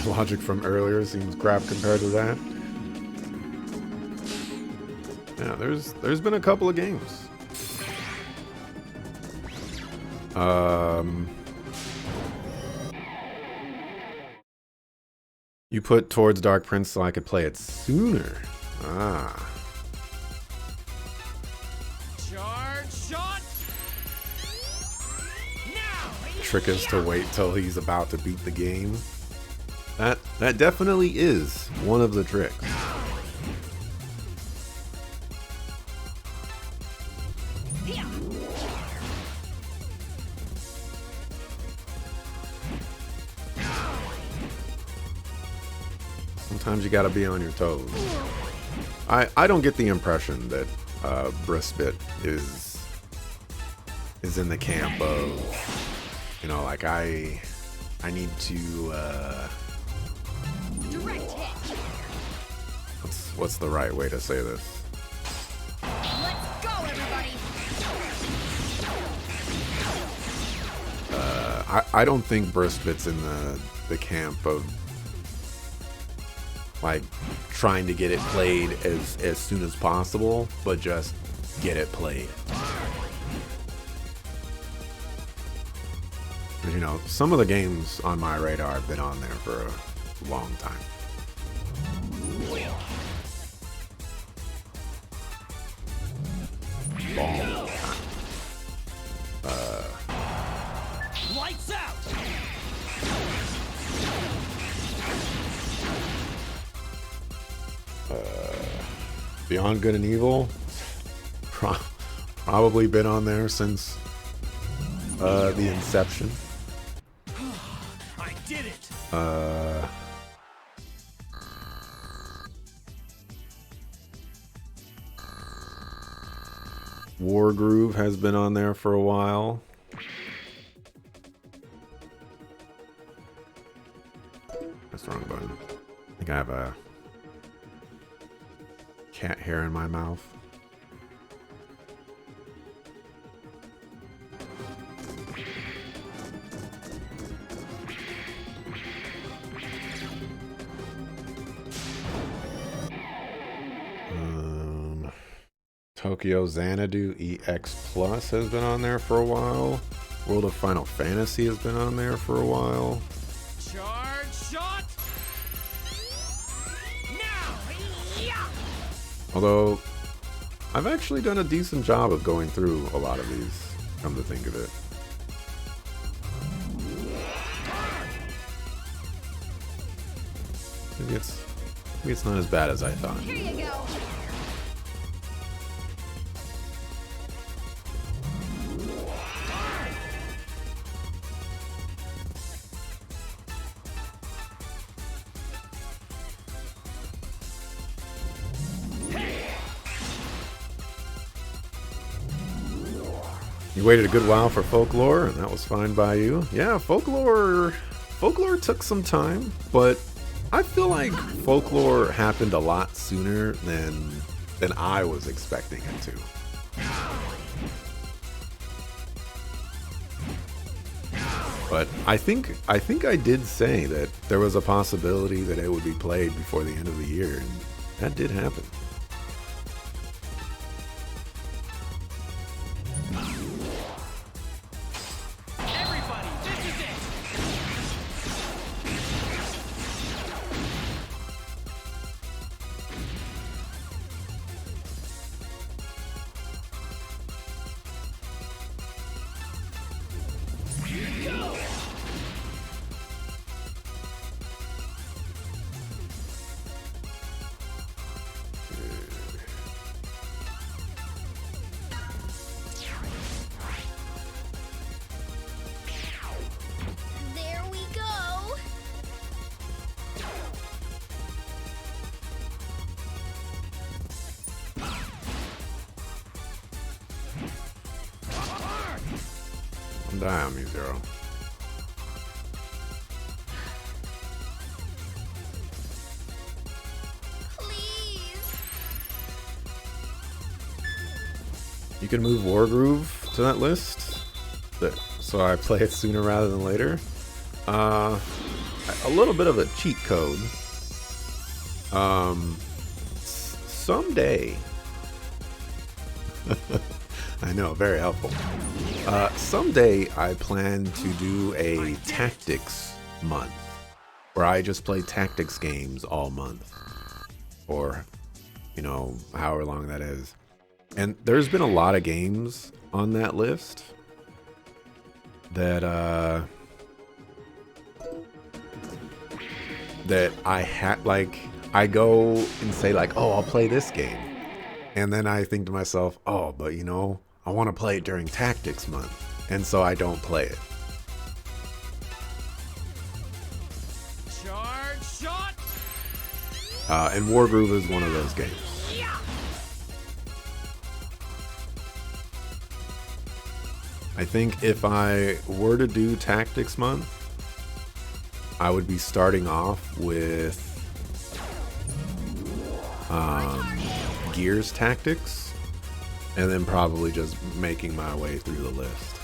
logic from earlier seems crap compared to that. Yeah, there's been a couple of games. You put towards Dark Prince so I could play it sooner. Ah. Charge shot. Now. Trick is to wait till he's about to beat the game. That definitely is one of the tricks. Sometimes you gotta be on your toes. I don't get the impression that Brisbit is in the camp of, you know, like I need to Direct hit. what's the right way to say this? Let's go, everybody. I don't think Brisbit's in the camp of like trying to get it played as soon as possible, but just get it played. You know, some of the games on my radar have been on there for a long time. Long time. Lights out. Beyond Good and Evil, probably been on there since the inception. I did it. War Groove has been on there for a while. That's the wrong button. I think I have a cat hair in my mouth. Tokyo Xanadu EX Plus has been on there for a while. World of Final Fantasy has been on there for a while. Charge shot. Now. Yeah. Although, I've actually done a decent job of going through a lot of these, come to think of it. Maybe it's not as bad as I thought. Here you go. You waited a good while for Folklore, and that was fine by you. Yeah, Folklore took some time, but I feel like Folklore happened a lot sooner than I was expecting it to. But I think I did say that there was a possibility that it would be played before the end of the year, and that did happen. Everybody, this is it. Go. There we go. Don't die on me, Zero. Please. You can move Wargroove to that list, so I play it sooner rather than later. a little bit of a cheat code. Someday, I know, very helpful. Someday I plan to do a tactics month where I just play tactics games all month, or you know, however long that is. And there's been a lot of games on that list that I had, like, I go and say like, oh, I'll play this game, and then I think to myself, oh, but you know, I want to play it during tactics month, and so I don't play it. Charge shot. And Wargroove is one of those games. I think if I were to do Tactics Month, I would be starting off with Gears Tactics, and then probably just making my way through the list.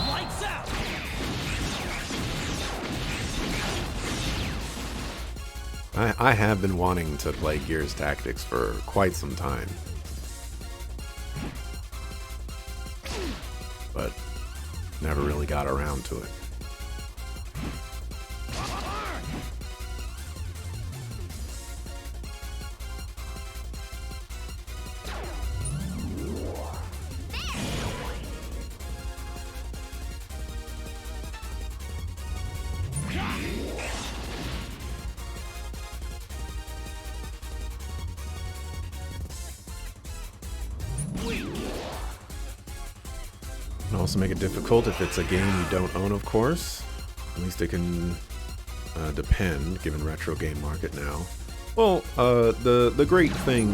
Lights out. I have been wanting to play Gears Tactics for quite some time, but never really got around to it. Can also make it difficult if it's a game you don't own, of course. At least it can depend, given retro game market now. Well, the great thing.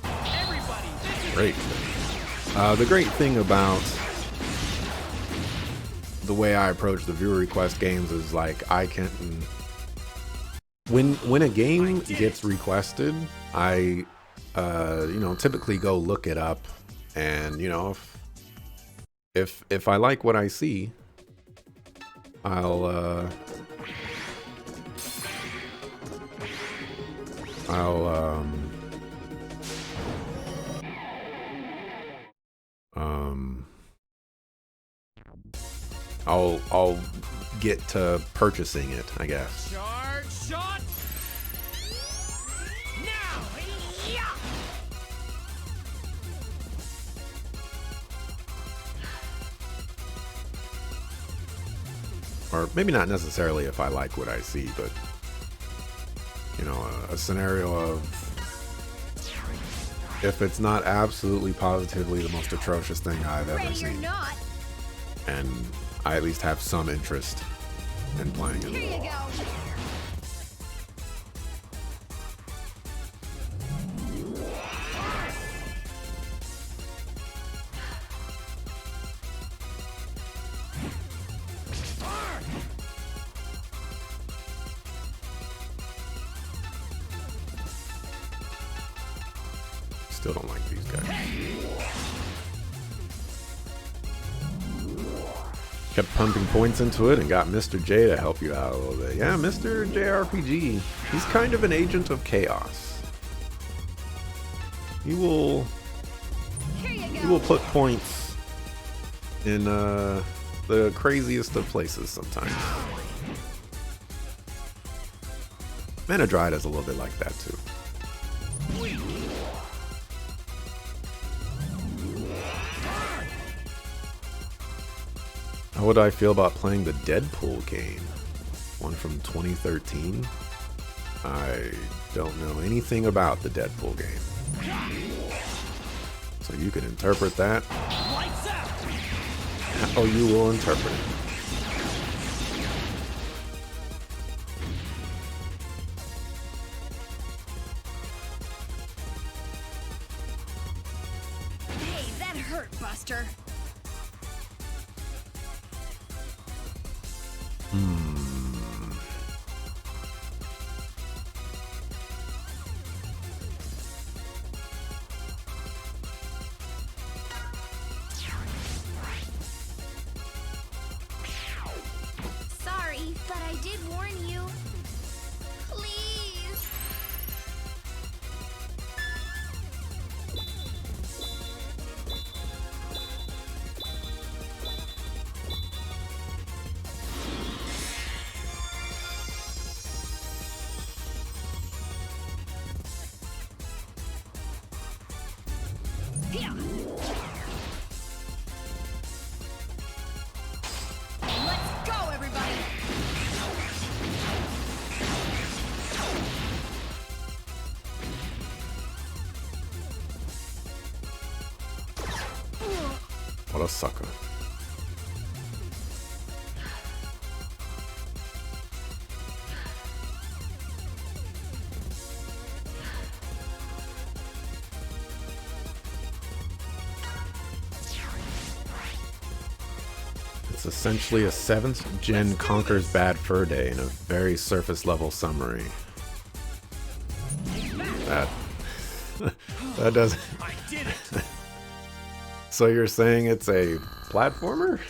Everybody, this is Great thing. The great thing about the way I approach the viewer request games is like I can. When a game gets requested, I you know, typically go look it up. And you know, if I like what I see, I'll get to purchasing it, I guess. charge shot. Now. Yeah. Or maybe not necessarily if I like what I see, but you know, a scenario of if it's not absolutely positively the most atrocious thing I've ever Ready or seen, not, and I at least have some interest in playing here it. you go. Still don't like these guys. Kept pumping points into it and got Mr. J to help you out a little bit. Yeah, Mr. JRPG. He's kind of an agent of chaos. He will Here you he go. will put points in the craziest of places sometimes. Manadride is a little bit like that too. How would I feel about playing the Deadpool game? One from 2013? I don't know anything about the Deadpool game. So you can interpret that Lights out. how you will interpret it. Hey, that hurt, Buster. Here. Let's go, everybody. What a sucker. It's essentially a 7th gen Conker's Bad Fur Day in a very surface level summary. That that doesn't. I did it. So you're saying it's a platformer?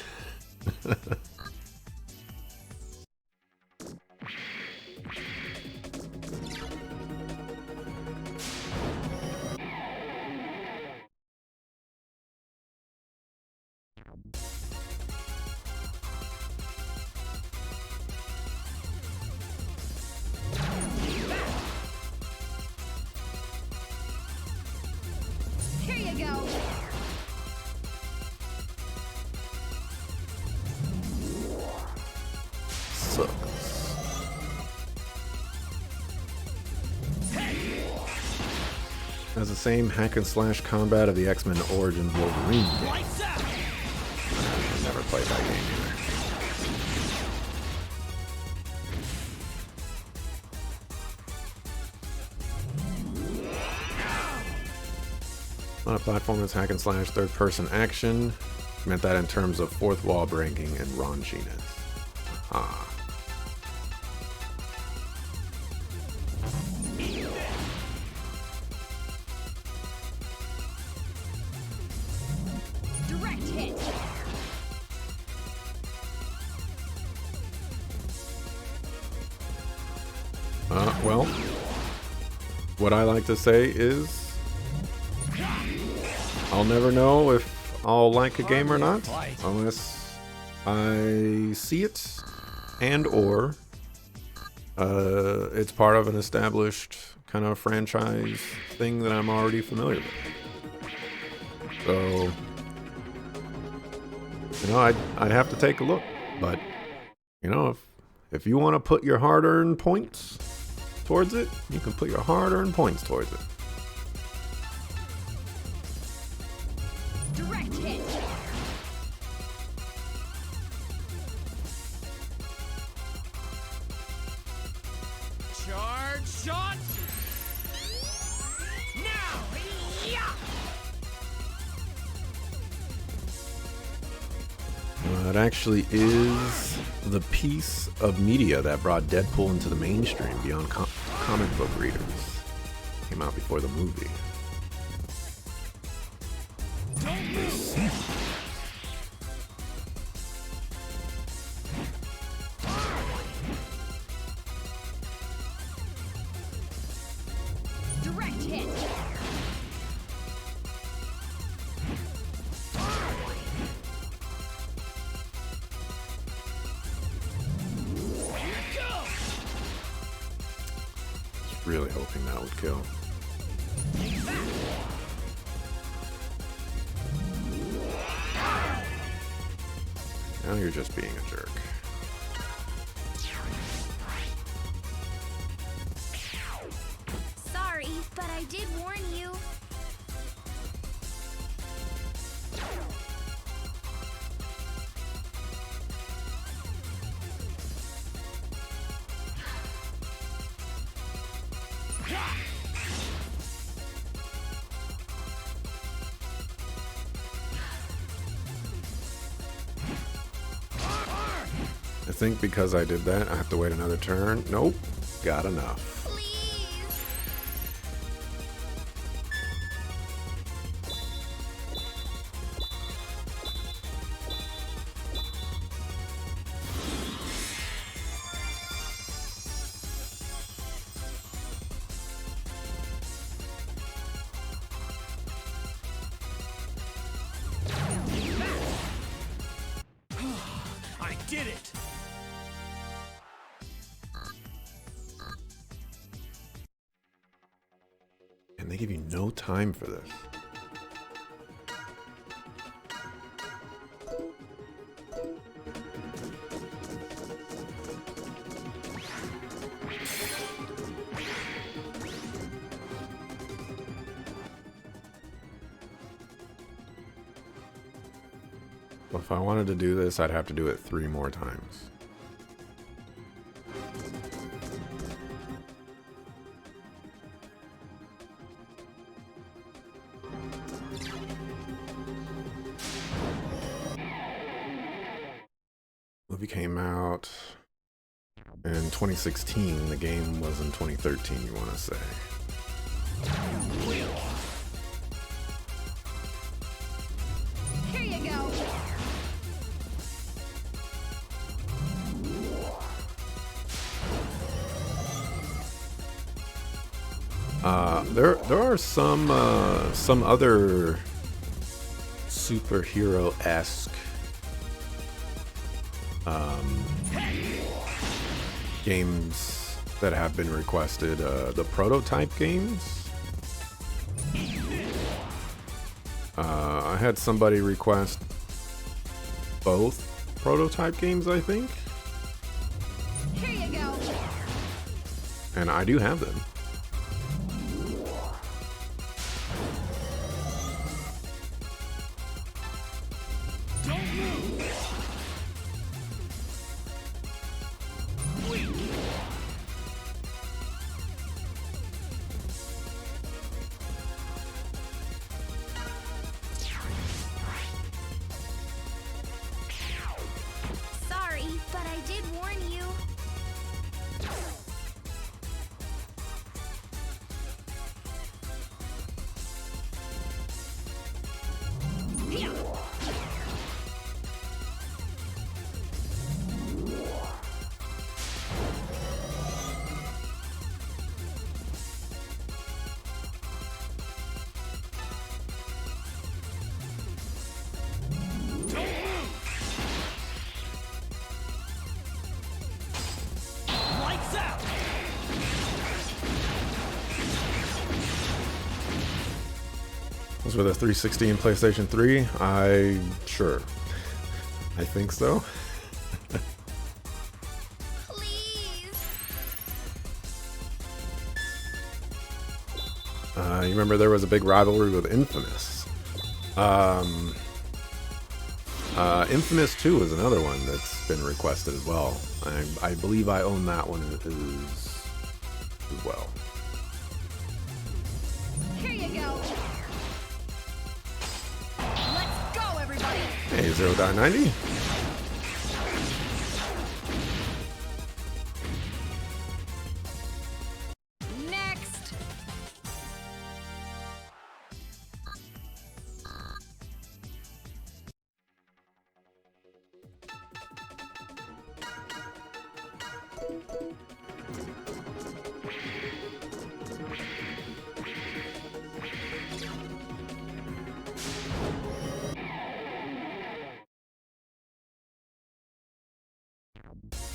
Here you go. Sucks. Has the same hack and slash combat of the X-Men Origins Wolverine game. Lights out. I never played that game either. Not a platform, it's hack and slash third person action. Meant that in terms of fourth wall breaking and raunchiness. Ah. Direct hit. Well, what I like to say is I'll never know if I'll like a game or not unless I see it and or it's part of an established kind of franchise thing that I'm already familiar with. So, you know, I'd have to take a look. But, you know, if you want to put your hard-earned points towards it, you can put your hard-earned points towards it. Direct hit. Charge shot. Now. Yeah. It actually is the piece of media that brought Deadpool into the mainstream beyond comic book readers. Came out before the movie. Don't move. Direct hit. Go. Really hoping that would kill. Now you're just being a jerk. Sorry, but I did warn you. I think because I did that, I have to wait another turn. Nope. Got enough. Please. I did it. And they give you no time for this. If I wanted to do this, I'd have to do it 3 more times. Movie came out in 2016. The game was in 2013, you want to say. Here you go. There are some other superhero-esque games that have been requested. The prototype games. I had somebody request both prototype games, I think, Here you go. and I do have them. Don't move. Weak. Sorry, but I did warn you. Yeah. Don't move. Lights out. Those were the 360 and PlayStation 3. Sure. I think so. Please. You remember there was a big rivalry with Infamous. Infamous 2 is another one that's been requested as well. I believe I own that one as well. Here you go. Let's go, everybody. Hey, 0.90. Next.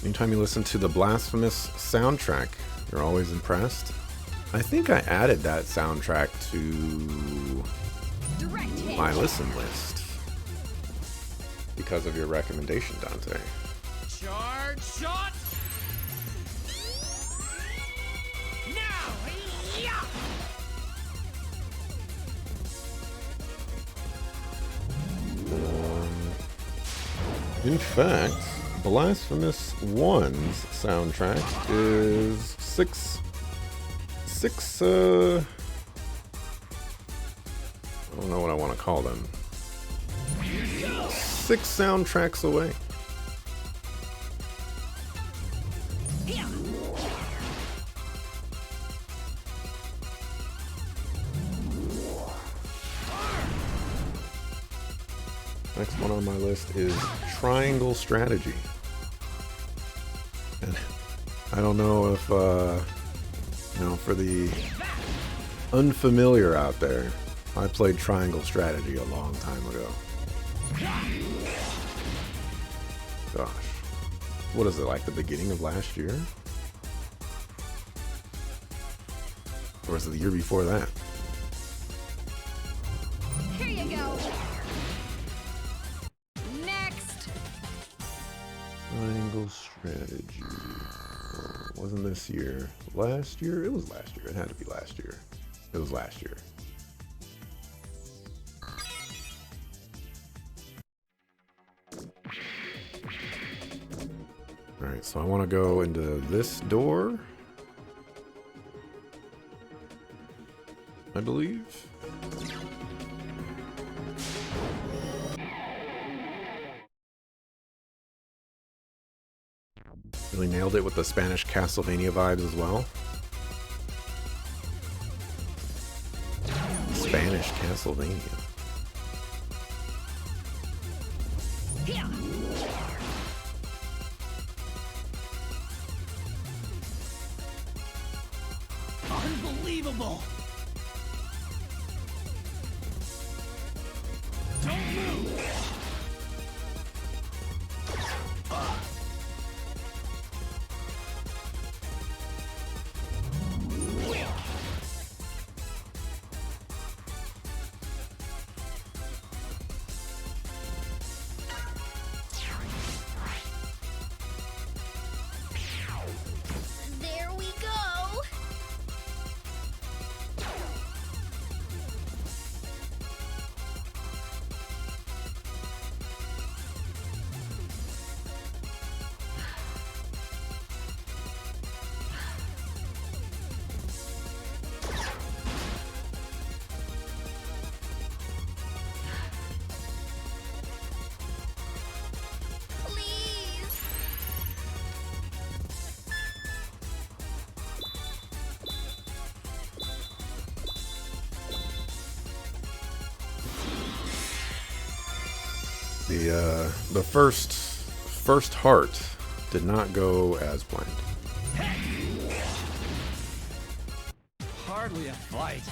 Anytime you listen to the Blasphemous soundtrack, you're always impressed. I think I added that soundtrack to Direct hit. my listen list because of your recommendation, Dante. Charge shot. Now. Yeah. In fact, Blasphemous 1's soundtrack is six I don't know what I want to call them. 6 soundtracks away. Yeah. Next one on my list is Triangle Strategy. And I don't know if, for the unfamiliar out there, I played Triangle Strategy a long time ago. Gosh. What is it, like the beginning of last year? Or was it the year before that? Here you go. Next. Triangle Strategy. Oh, wasn't this year. Last year? It was last year. It had to be last year. It was last year. Alright, so I want to go into this door, I believe. Really nailed it with the Spanish Castlevania vibes as well. Spanish Castlevania. Here. Unbelievable. Don't move. There we go. Please. The first heart did not go as planned. Hardly a fight.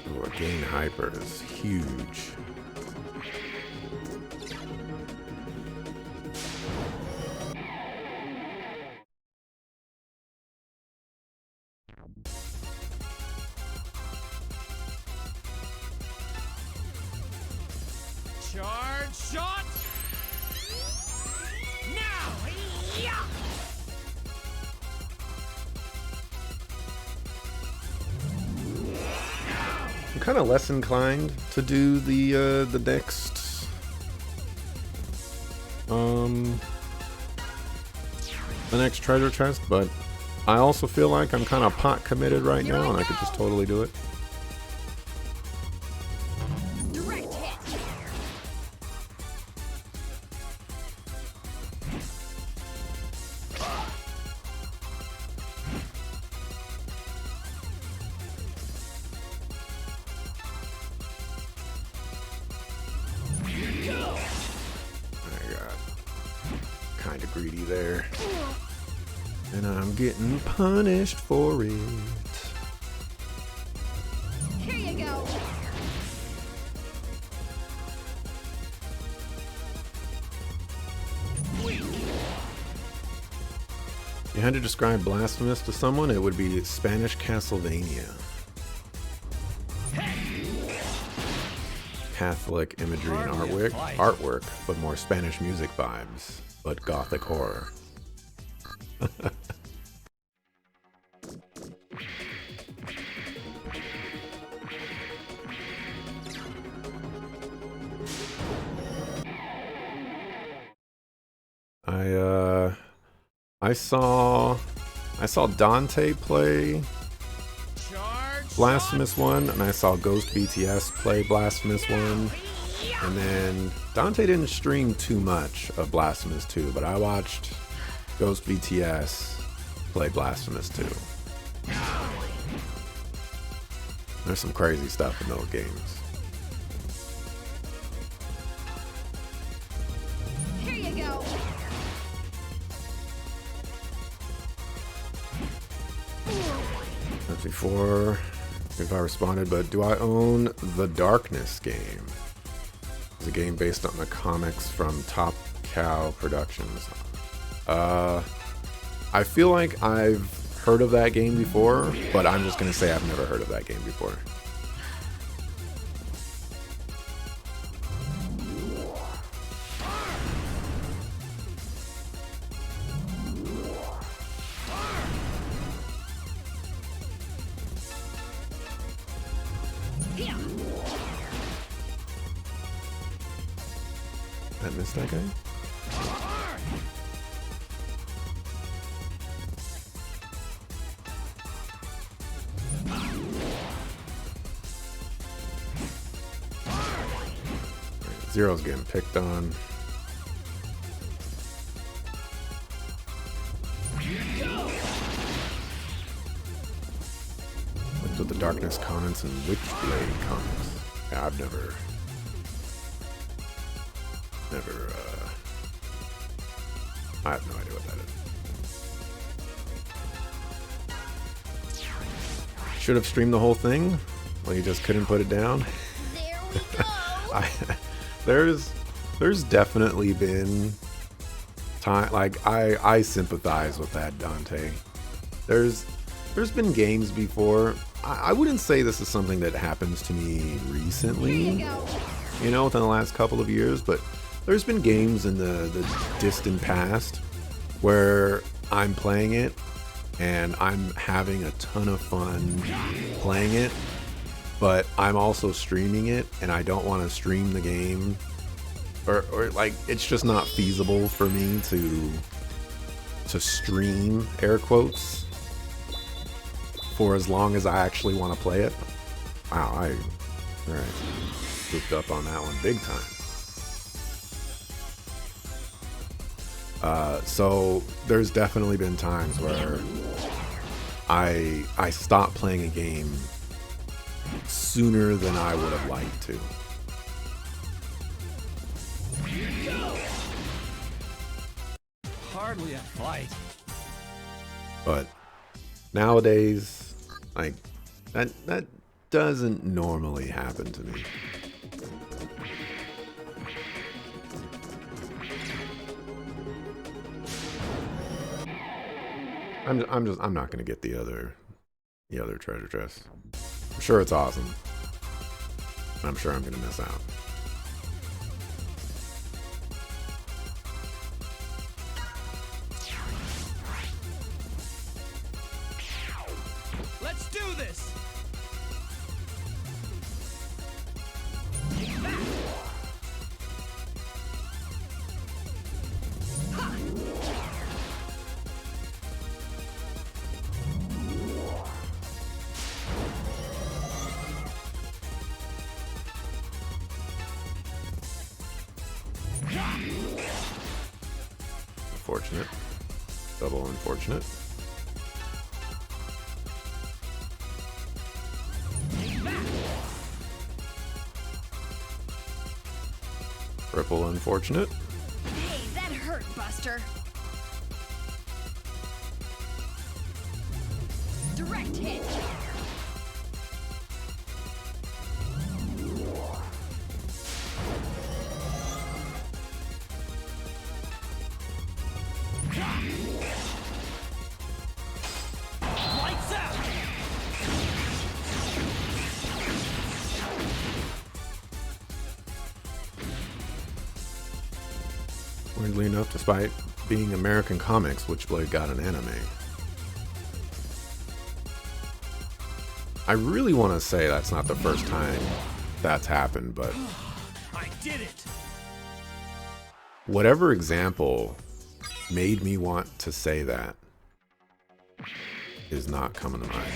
Ooh, gain hyper is huge. Charge shot. Now. Yeah. I'm kind of less inclined to do the next treasure chest, but I also feel like I'm kind of pot committed right now, and I could just totally do it. Direct hit. I got kind of greedy there, and I'm getting punished for it. Here you go. If you had to describe Blasphemous to someone, it would be Spanish Castlevania. Catholic imagery and artwork, but more Spanish music vibes, but gothic horror. I saw Dante play Charge Blasphemous 1, and I saw Ghost BTS play Blasphemous 1, and then Dante didn't stream too much of Blasphemous 2, but I watched Ghost BTS play Blasphemous 2. There's some crazy stuff in those games. Here you go. That's before if I responded, but do I own the Darkness game? It's a game based on the comics from Top Cow Productions. I feel like I've heard of that game before, but I'm just gonna say I've never heard of that game before. That missed that guy? Zero's getting picked on. Looked at the Darkness comments and Witchblade comments. Yeah, I've never, I have no idea what that is. Should have streamed the whole thing. Well, you just couldn't put it down. There we go. There's definitely been time, like I sympathize with that, Dante. There's been games before. I wouldn't say this is something that happens to me Here recently, you go. you know, within the last couple of years, but there's been games in the distant past where I'm playing it and I'm having a ton of fun playing it, but I'm also streaming it and I don't want to stream the game, or like it's just not feasible for me to stream, air quotes, for as long as I actually want to play it. Wow, alright, spooked up on that one big time. So there's definitely been times where I stopped playing a game sooner than I would have liked to. Hardly a fight. But nowadays, like that doesn't normally happen to me. I'm not gonna get the other treasure chest. I'm sure it's awesome. I'm sure I'm gonna miss out. Let's do this. Unfortunate. Double unfortunate. Triple unfortunate. Hey, that hurt, Buster. Direct hit. Lights out. Weirdly enough, despite being American comics, Witchblade got an anime. I really want to say that's not the first time that's happened, but I did it. whatever example made me want to say that is not coming to mind.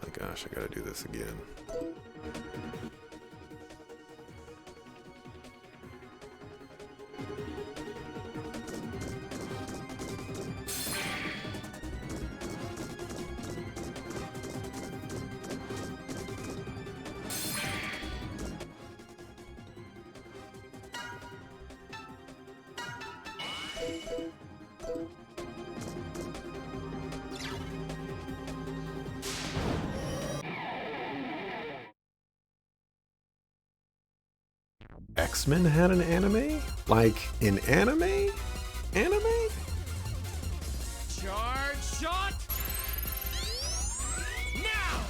My gosh, I gotta do this again. X-Men had an anime? Like an anime? Anime? Charge shot. Now.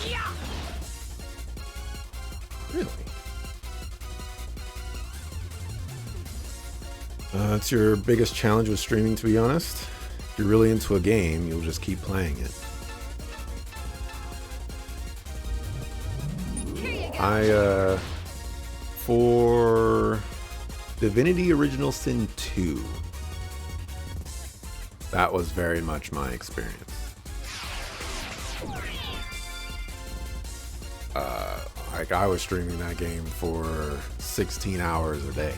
Yeah. Really? It's your biggest challenge with streaming, to be honest. If you're really into a game, you'll just keep playing it. Here you go. For Divinity Original Sin 2, that was very much my experience. Like, I was streaming that game for 16 hours a day.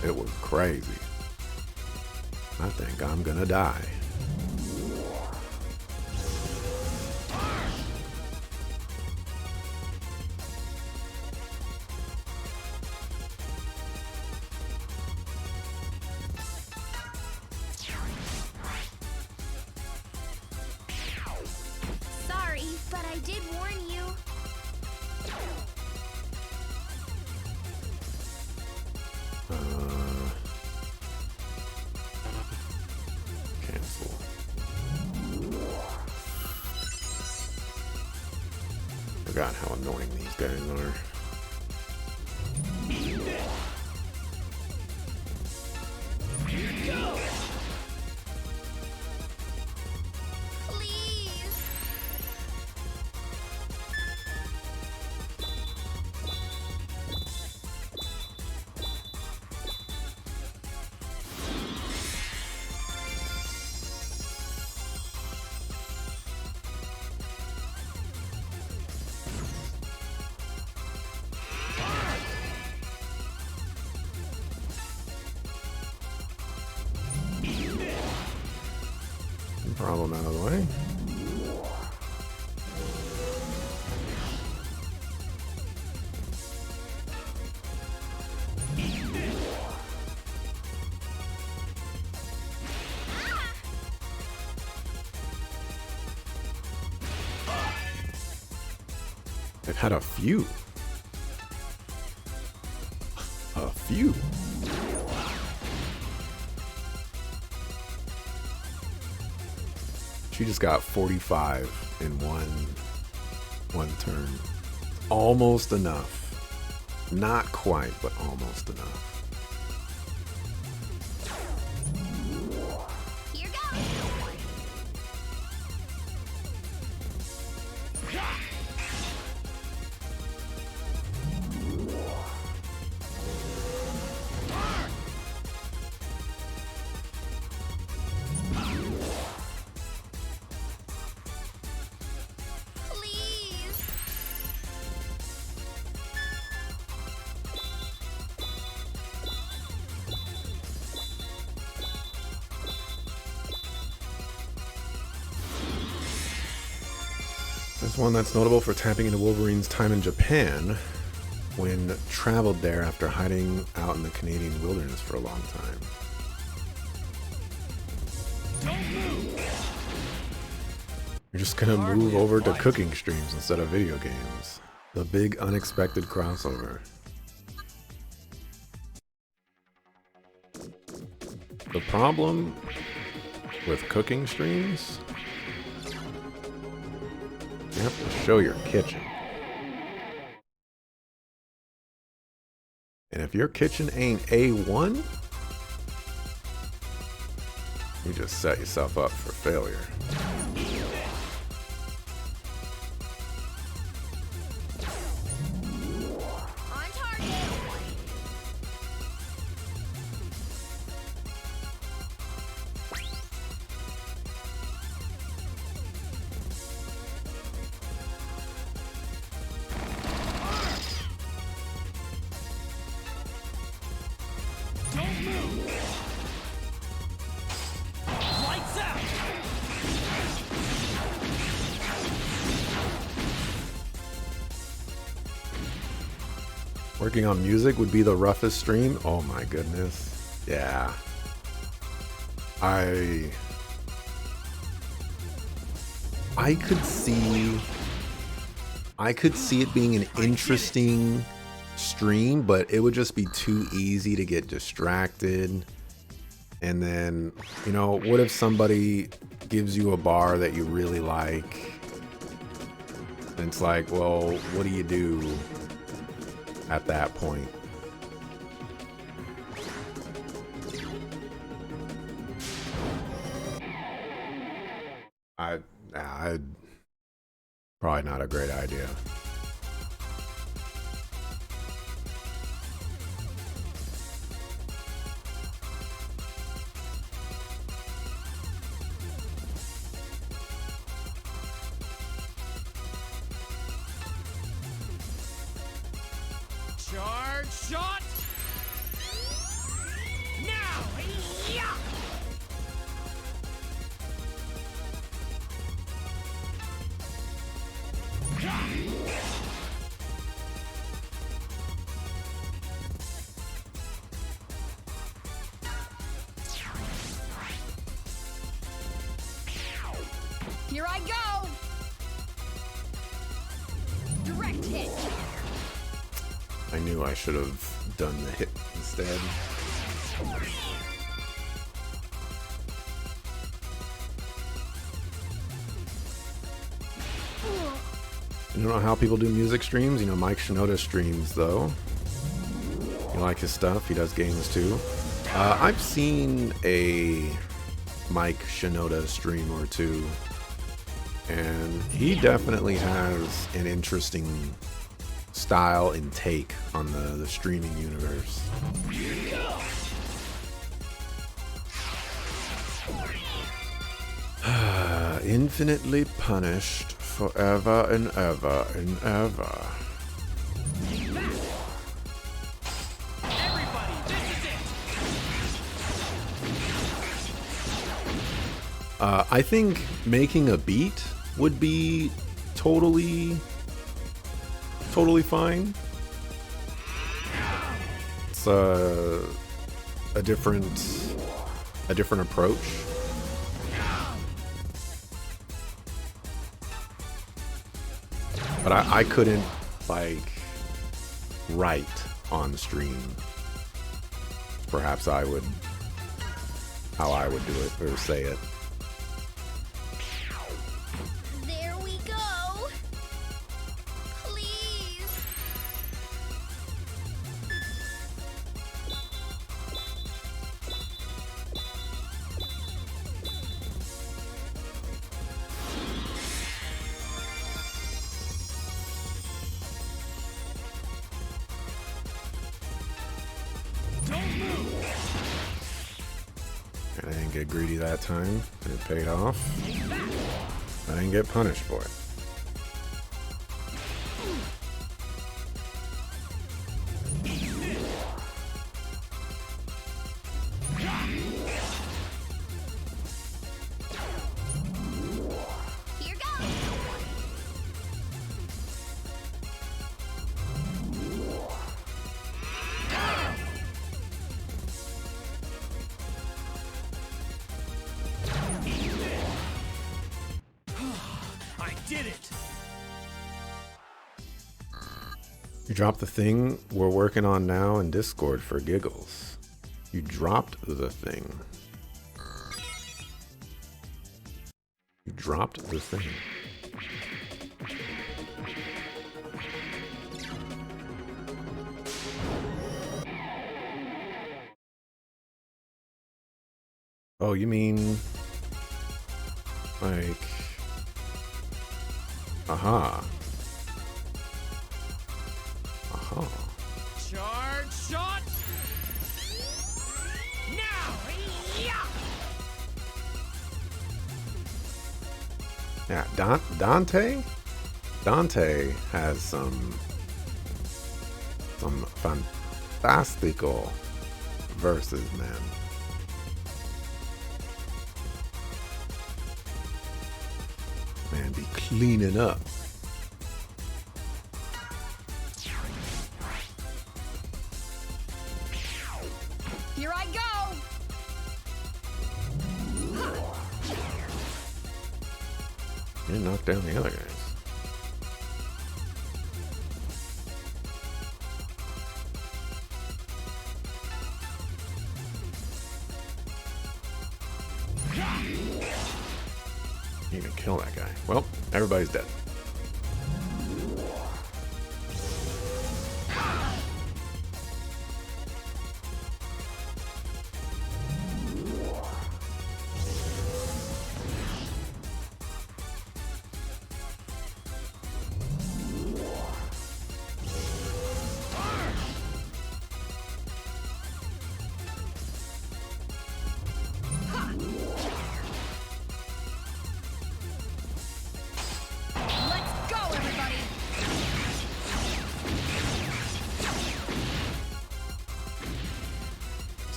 It was crazy. I think I'm gonna die. Sorry, but I did warn you. Cancel. Forgot how annoying these guys are. Please. Problem out of the way. They've had a few. A few. She just got 45 in one turn. Almost enough. Not quite, but almost enough. Here goes. Please. There's one that's notable for tapping into Wolverine's time in Japan when traveled there after hiding out in the Canadian wilderness for a long time. You're just gonna move over to cooking streams instead of video games. The big unexpected crossover. The problem with cooking streams, you have to show your kitchen. And if your kitchen ain't A1, you just set yourself up for failure. On target. Lights out! Working on music would be the roughest stream. Oh my goodness. Yeah. I could see it being an interesting stream, but it would just be too easy to get distracted. And then, you know, what if somebody gives you a bar that you really like? And it's like, well, what do you do at that point? I'd probably not a great idea. Charge shot! Now! Yeah! Here I go! Direct hit! I knew I should have done the hit instead. You know how people do music streams? You know, Mike Shinoda streams, though. You like his stuff? He does games, too. I've seen a Mike Shinoda stream or two, and he definitely has an interesting style and take on the streaming universe. Infinitely punished forever and ever and ever. Everybody, this is it! I think making a beat would be totally fine. It's a different approach. But I couldn't like write on stream. Perhaps how I would do it or say it. There we go! Please! Don't move! I didn't get greedy that time. It paid off. I didn't get punished for it. Here goes! I did it! You dropped the thing we're working on now in Discord for giggles. You dropped the thing. You dropped the thing. Oh, you mean like, aha. Aha. Charge shot! Now! Yeah! Yeah, Dante has some fantastical verses, man. Man, be cleaning up. Here I go! You didn't knock down the other guys. You didn't kill that guy. Well, everybody's dead.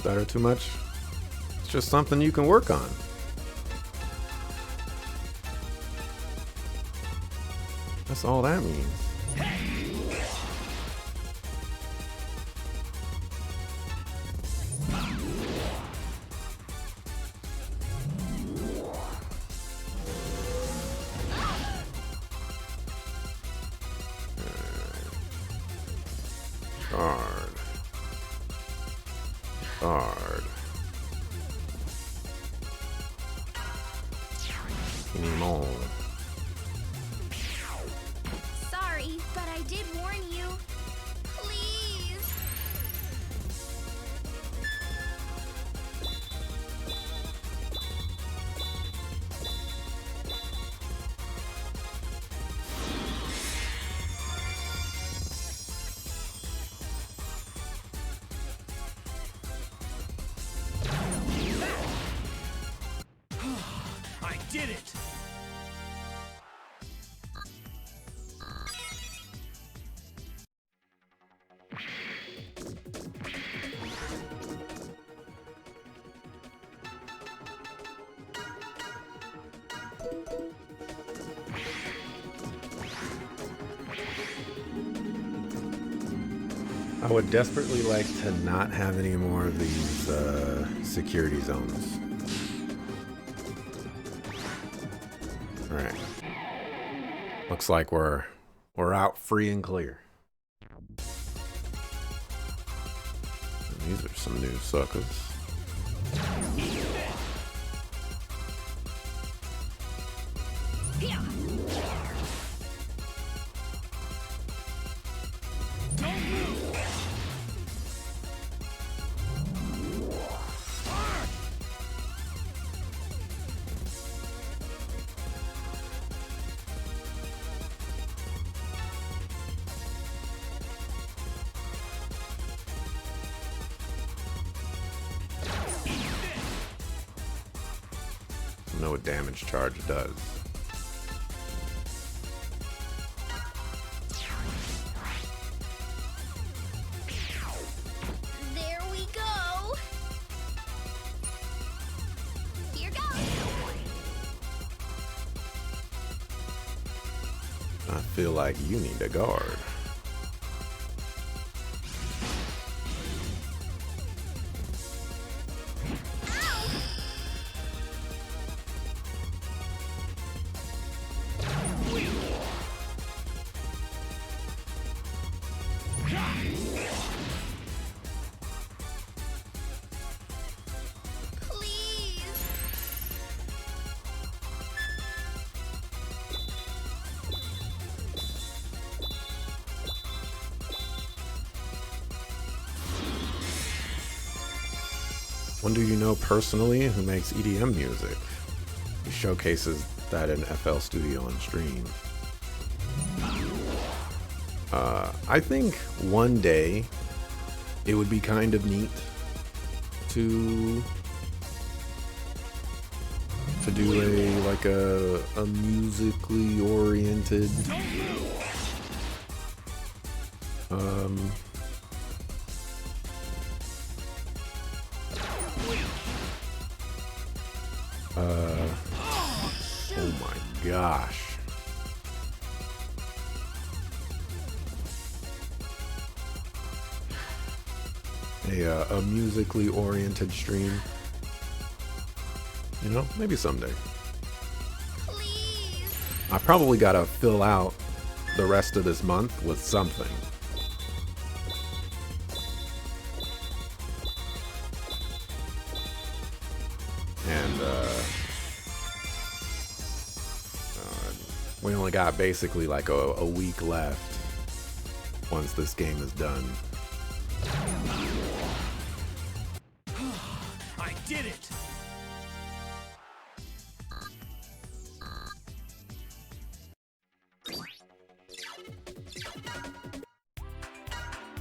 that are too much. It's just something you can work on. That's all that means. Guard. Guard. Anymore. Sorry, but I did warn you. Please. I did it! I would desperately like to not have any more of these security zones. Alright. Looks like we're out free and clear. And these are some new suckers. Yeah. Don't move! I know what damage charge does. There we go. Here goes. I feel like you need a guard. Please. One do you know personally who makes EDM music? He showcases that in FL Studio on stream. I think one day it would be kind of neat to do a musically oriented oh my gosh. A musically oriented stream. You know, maybe someday. Please. I probably gotta fill out the rest of this month with something. And we only got basically like a week left once this game is done. I did it!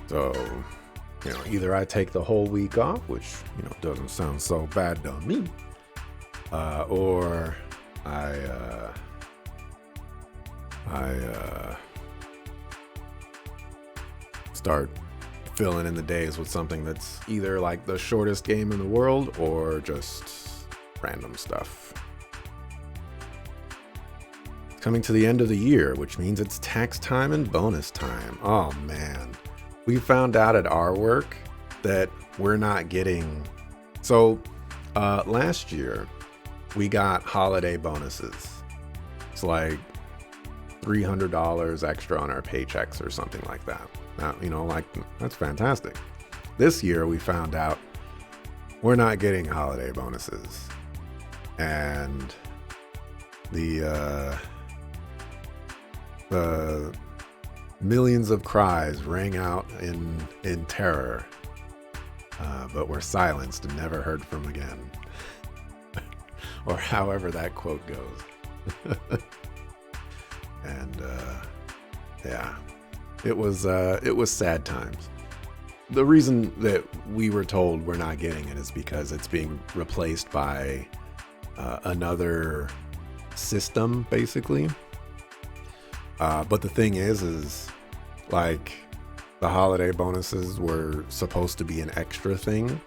So, you know, either I take the whole week off, which, you know, doesn't sound so bad to me, or I start filling in the days with something that's either like the shortest game in the world or just random stuff. Coming to the end of the year, which means it's tax time and bonus time. Oh man. We found out at our work that we're not getting... So last year, we got holiday bonuses. It's like $300 extra on our paychecks or something like that. You know, like, that's fantastic. This year, we found out we're not getting holiday bonuses. And the millions of cries rang out in terror, but were silenced and never heard from again. Or however that quote goes. And yeah, it was sad times. The reason that we were told we're not getting it is because it's being replaced by another system, basically. But the thing is like the holiday bonuses were supposed to be an extra thing,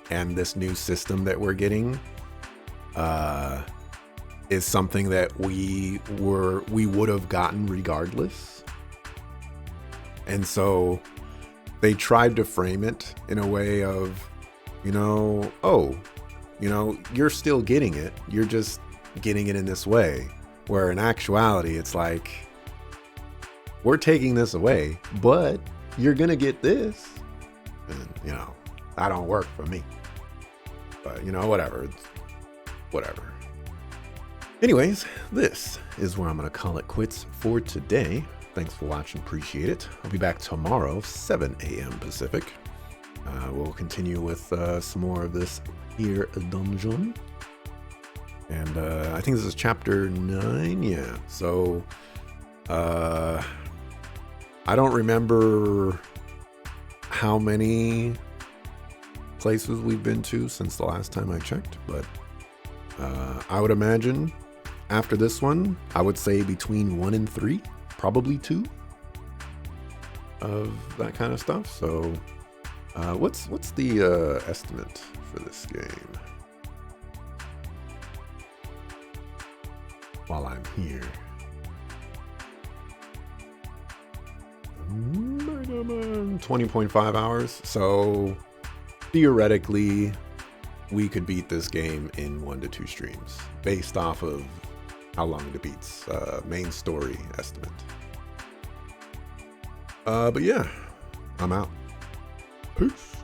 and this new system that we're getting is something that we would have gotten regardless. And so they tried to frame it in a way of, you know, oh, you know, you're still getting it. You're just getting it in this way. Where in actuality, it's like, we're taking this away, but you're going to get this. And, you know, that don't work for me. But, you know, whatever. It's whatever. Anyways, this is where I'm going to call it quits for today. Thanks for watching. Appreciate it. I'll be back tomorrow, 7 a.m. Pacific. We'll continue with some more of this here dungeon. And I think this is chapter 9. Yeah. So I don't remember how many places we've been to since the last time I checked, but I would imagine after this one, I would say between 1 and 3, probably 2 of that kind of stuff. So what's the estimate for this game while I'm here? Megaman, 20.5 hours. So theoretically, we could beat this game in 1 to 2 streams based off of how long it beats. Main story estimate. But yeah, I'm out. Peace.